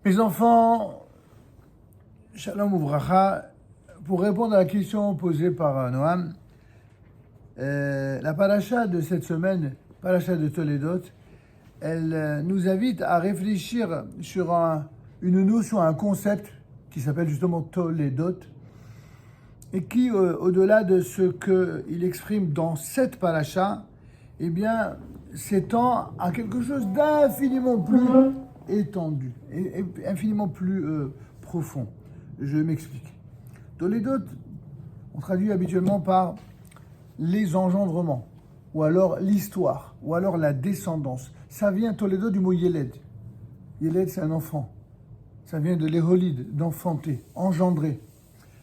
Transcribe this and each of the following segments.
Mes enfants, Shalom Ouvracha, pour répondre à la question posée par Noam, la paracha de cette semaine, paracha de Toledot, elle nous invite à réfléchir sur une notion, un concept qui s'appelle justement Toledot, et qui, au-delà de ce qu'il exprime dans cette paracha, eh bien, s'étend à quelque chose d'infiniment plus étendu, et infiniment plus profond. Je m'explique. Toledot, on traduit habituellement par les engendrements, ou alors l'histoire, ou alors la descendance. Ça vient, Toledot, du mot Yeled. Yeled, c'est un enfant. Ça vient de l'éholide, d'enfanter, engendrer.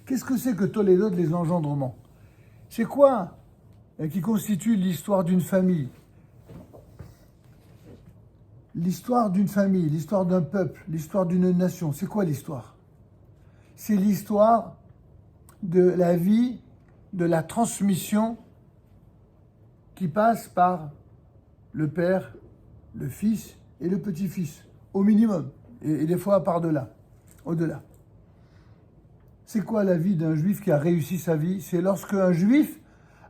Qu'est-ce que c'est que Toledot, les engendrements? C'est quoi qui constitue l'histoire d'une famille? L'histoire d'une famille, l'histoire d'un peuple, l'histoire d'une nation. C'est quoi l'histoire? C'est l'histoire de la vie, de la transmission qui passe par le père, le fils et le petit-fils, au minimum, et des fois par-delà, au-delà. C'est quoi la vie d'un juif qui a réussi sa vie? C'est lorsque un juif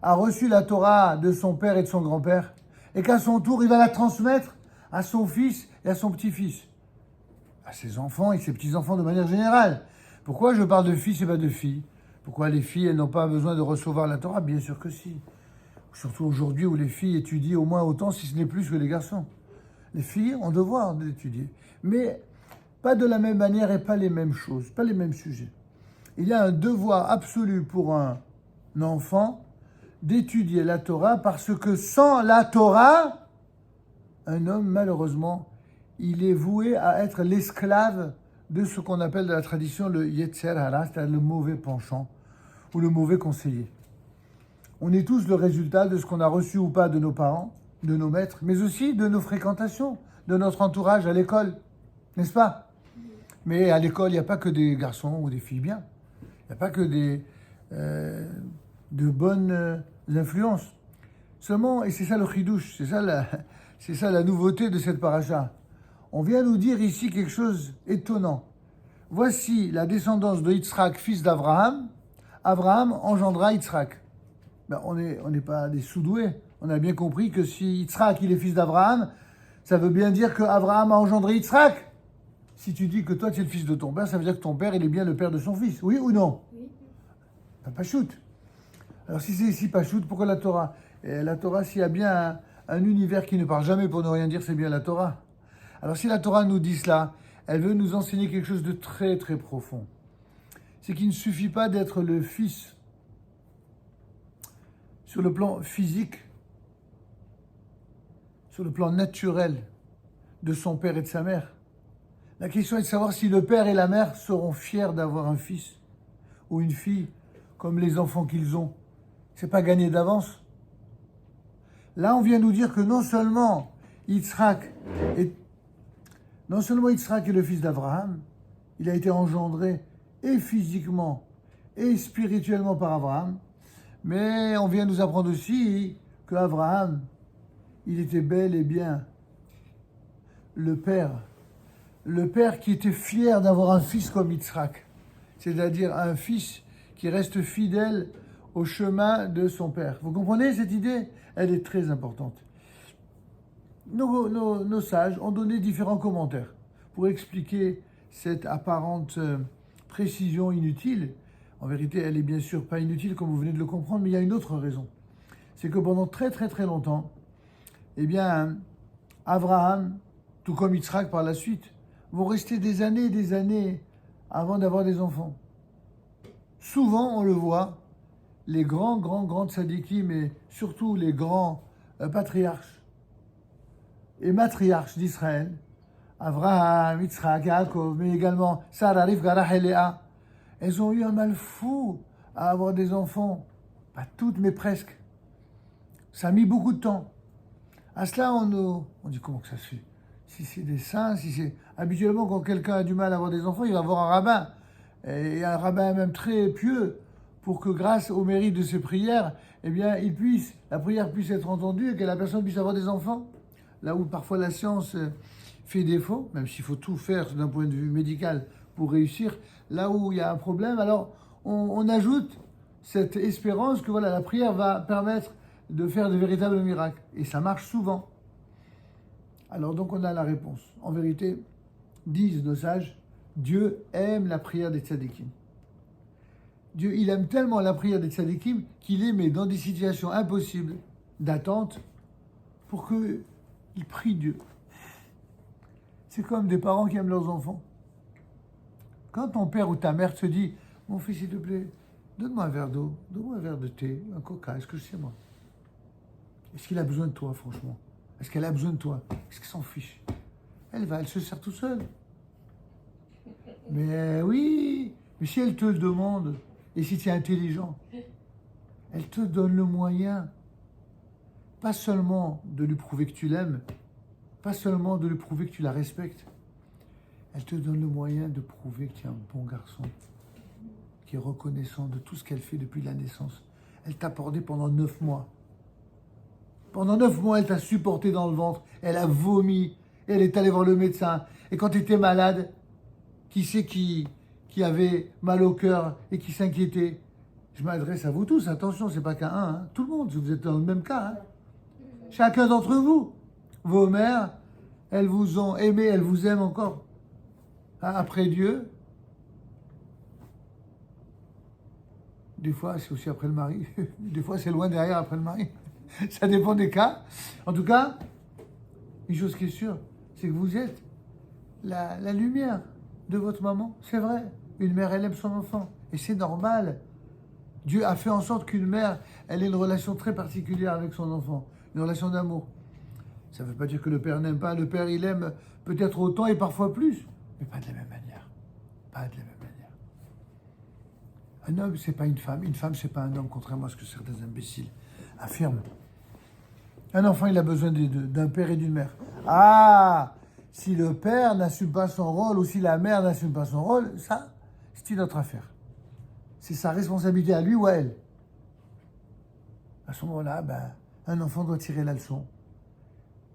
a reçu la Torah de son père et de son grand-père, et qu'à son tour, il va la transmettre à son fils et à son petit-fils, à ses enfants et ses petits-enfants de manière générale. Pourquoi je parle de fils et pas de filles? Pourquoi les filles, elles n'ont pas besoin de recevoir la Torah? Bien sûr que si. Surtout aujourd'hui où les filles étudient au moins autant, si ce n'est plus que les garçons. Les filles ont devoir d'étudier, mais pas de la même manière et pas les mêmes choses, pas les mêmes sujets. Il y a un devoir absolu pour un enfant d'étudier la Torah parce que sans la Torah, un homme, malheureusement, il est voué à être l'esclave de ce qu'on appelle dans la tradition le Yetzer Hara, c'est-à-dire le mauvais penchant ou le mauvais conseiller. On est tous le résultat de ce qu'on a reçu ou pas de nos parents, de nos maîtres, mais aussi de nos fréquentations, de notre entourage à l'école, n'est-ce pas? Mais à l'école, il n'y a pas que des garçons ou des filles bien. Il n'y a pas que de bonnes influences. Seulement, et c'est ça le chidouche, c'est ça la nouveauté de cette paracha. On vient nous dire ici quelque chose d'étonnant. Voici la descendance de Yitzhak, fils d'Abraham. Abraham engendra Yitzhak. Ben, on n'est pas des sous-doués. On a bien compris que si Yitzhak, il est fils d'Abraham, ça veut bien dire qu'Abraham a engendré Yitzhak. Si tu dis que toi, tu es le fils de ton père, ça veut dire que ton père, il est bien le père de son fils. Oui ou non? Oui. Pas shoot. Alors si c'est ici pas shoot, pourquoi la Torah? Et la Torah, s'il y a bien un univers qui ne parle jamais pour ne rien dire, c'est bien la Torah. Alors si la Torah nous dit cela, elle veut nous enseigner quelque chose de très très profond. C'est qu'il ne suffit pas d'être le fils sur le plan physique, sur le plan naturel de son père et de sa mère. La question est de savoir si le père et la mère seront fiers d'avoir un fils ou une fille comme les enfants qu'ils ont. C'est pas gagné d'avance. Là, on vient nous dire que non seulement Yitzhak est le fils d'Abraham, il a été engendré et physiquement et spirituellement par Abraham, mais on vient nous apprendre aussi qu'Abraham, il était bel et bien le père qui était fier d'avoir un fils comme Yitzhak, c'est-à-dire un fils qui reste fidèle au chemin de son père. Vous comprenez cette idée? Elle est très importante. Nos sages ont donné différents commentaires pour expliquer cette apparente précision inutile. En vérité, elle est bien sûr pas inutile comme vous venez de le comprendre, mais il y a une autre raison. C'est que pendant très très très longtemps, eh bien, Abraham, tout comme Yitzhak par la suite, vont rester des années avant d'avoir des enfants. Souvent, on le voit, les grands tzadikim et surtout les grands patriarches et matriarches d'Israël, Abraham, Yitzhak, Yaakov, mais également Sarah, Rivka, Rachel et Léa, elles ont eu un mal fou à avoir des enfants. Pas toutes, mais presque. Ça a mis beaucoup de temps. À cela, on dit comment que ça se fait? Si c'est des saints, si c'est... Habituellement, quand quelqu'un a du mal à avoir des enfants, il va voir un rabbin. Et un rabbin même très pieux, pour que grâce au mérite de ses prières, eh bien, la prière puisse être entendue et que la personne puisse avoir des enfants. Là où parfois la science fait défaut, même s'il faut tout faire d'un point de vue médical pour réussir, là où il y a un problème, alors on ajoute cette espérance que voilà, la prière va permettre de faire de véritables miracles. Et ça marche souvent. Alors donc on a la réponse. En vérité, disent nos sages, Dieu aime la prière des tzadikim. Dieu, il aime tellement la prière des tzadikim qu'il les met dans des situations impossibles d'attente pour qu'ils prient Dieu. C'est comme des parents qui aiment leurs enfants. Quand ton père ou ta mère te dit « Mon fils, s'il te plaît, donne-moi un verre d'eau, donne-moi un verre de thé, un coca, est-ce que je sais moi ?» Est-ce qu'il a besoin de toi, franchement? Est-ce qu'elle a besoin de toi? Est-ce qu'il s'en fiche? Elle se sert tout seule. Mais oui, mais si elle te le demande, et si tu es intelligent, elle te donne le moyen, pas seulement de lui prouver que tu l'aimes, pas seulement de lui prouver que tu la respectes, elle te donne le moyen de prouver que tu es un bon garçon, qui est reconnaissant de tout ce qu'elle fait depuis la naissance. Elle t'a porté pendant 9 mois. Pendant 9 mois, elle t'a supporté dans le ventre, elle a vomi, elle est allée voir le médecin. Et quand tu étais malade, qui c'est qui avait mal au cœur et qui s'inquiétait? Je m'adresse à vous tous, attention, c'est pas qu'à un, hein. Tout le monde, vous êtes dans le même cas. Hein. Chacun d'entre vous, vos mères, elles vous ont aimé, elles vous aiment encore. Hein, après Dieu, des fois c'est aussi après le mari, des fois c'est loin derrière après le mari. Ça dépend des cas. En tout cas, une chose qui est sûre, c'est que vous êtes la lumière de votre maman. C'est vrai, une mère, elle aime son enfant. Et c'est normal. Dieu a fait en sorte qu'une mère, elle ait une relation très particulière avec son enfant. Une relation d'amour. Ça ne veut pas dire que le père n'aime pas. Le père, il aime peut-être autant et parfois plus. Mais pas de la même manière. Pas de la même manière. Un homme, c'est pas une femme. Une femme, c'est pas un homme, contrairement à ce que certains imbéciles affirment. Un enfant, il a besoin d'un père et d'une mère. Ah, si le père n'assume pas son rôle ou si la mère n'assume pas son rôle, ça, c'est une autre affaire. C'est sa responsabilité à lui ou à elle. À ce moment-là, un enfant doit tirer la leçon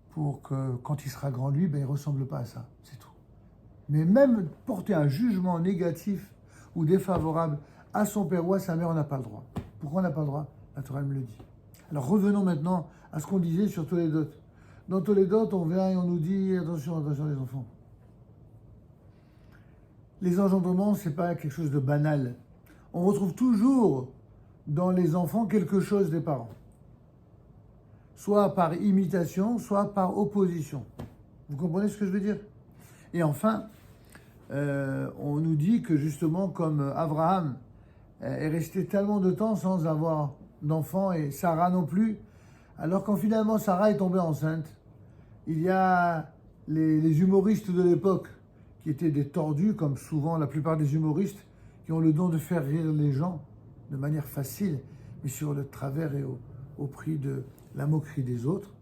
pour que, quand il sera grand, lui, il ne ressemble pas à ça. C'est tout. Mais même porter un jugement négatif ou défavorable à son père ou à sa mère, on n'a pas le droit. Pourquoi on n'a pas le droit? La Torah me le dit. Alors revenons maintenant à ce qu'on disait sur Toledot. Dans Toledot, on vient et on nous dit attention, attention les enfants. Les engendrements, ce n'est pas quelque chose de banal. On retrouve toujours dans les enfants quelque chose des parents. Soit par imitation, soit par opposition. Vous comprenez ce que je veux dire? Et enfin, on nous dit que justement, comme Abraham est resté tellement de temps sans avoir d'enfant et Sarah non plus, alors quand finalement Sarah est tombée enceinte, il y a les humoristes de l'époque qui étaient des tordus, comme souvent la plupart des humoristes, qui ont le don de faire rire les gens de manière facile, mais sur le travers et au prix de la moquerie des autres.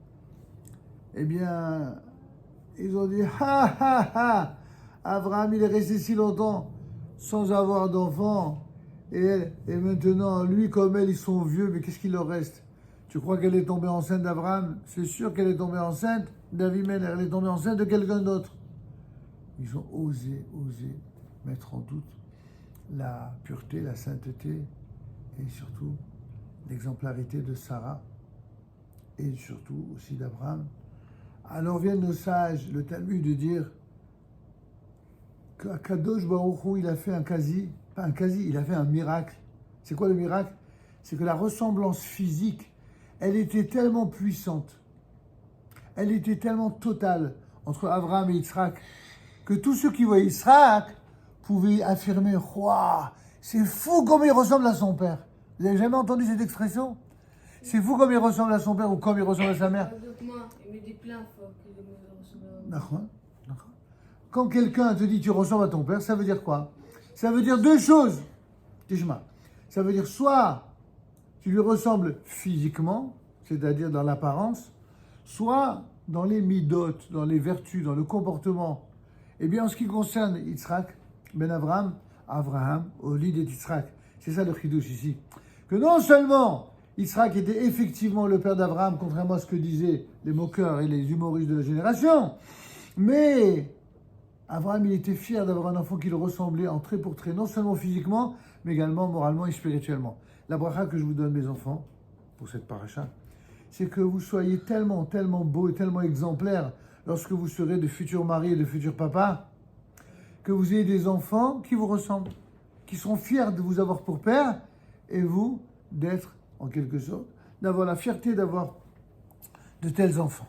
Eh bien, ils ont dit « Ha ha ha ! Abraham, il est resté si longtemps sans avoir d'enfant, et maintenant, lui comme elle, ils sont vieux, mais qu'est-ce qu'il leur reste? Tu crois qu'elle est tombée enceinte d'Abraham? C'est sûr qu'elle est tombée enceinte d'Avimelech, elle est tombée enceinte de quelqu'un d'autre. » Ils ont osé mettre en doute la pureté, la sainteté et surtout l'exemplarité de Sarah et surtout aussi d'Abraham. Alors viennent nos sages, le Talmud, de dire qu'Akadosh Baruch Hu, il a fait il a fait un miracle. C'est quoi le miracle? C'est que la ressemblance physique, elle était tellement puissante, elle était tellement totale entre Abraham et Yitzhak, que tous ceux qui voyaient Yitzhak pouvaient affirmer « Waouh, c'est fou comme il ressemble à son père ». Vous n'avez jamais entendu cette expression? C'est fou comme il ressemble à son père ou comme il ressemble à sa mère. Il met des plaintes. D'accord. Quand quelqu'un te dit tu ressembles à ton père, ça veut dire quoi? Ça veut dire deux choses. Ça veut dire soit tu lui ressembles physiquement, c'est-à-dire dans l'apparence, soit dans les midot, dans les vertus, dans le comportement. Eh bien, en ce qui concerne Yitzhak, ben Abraham, au lit d'Yitzhak, c'est ça le chidouche ici. Que non seulement Yitzhak était effectivement le père d'Abraham, contrairement à ce que disaient les moqueurs et les humoristes de la génération, Mais Abraham, il était fier d'avoir un enfant qui le ressemblait en trait pour trait, non seulement physiquement, mais également moralement et spirituellement. La bracha que je vous donne, mes enfants, pour cette paracha, c'est que vous soyez tellement, tellement beaux et tellement exemplaires lorsque vous serez de futurs maris et de futurs papas, que vous ayez des enfants qui vous ressemblent, qui seront fiers de vous avoir pour père, et vous, d'être, en quelque sorte, d'avoir la fierté d'avoir de tels enfants.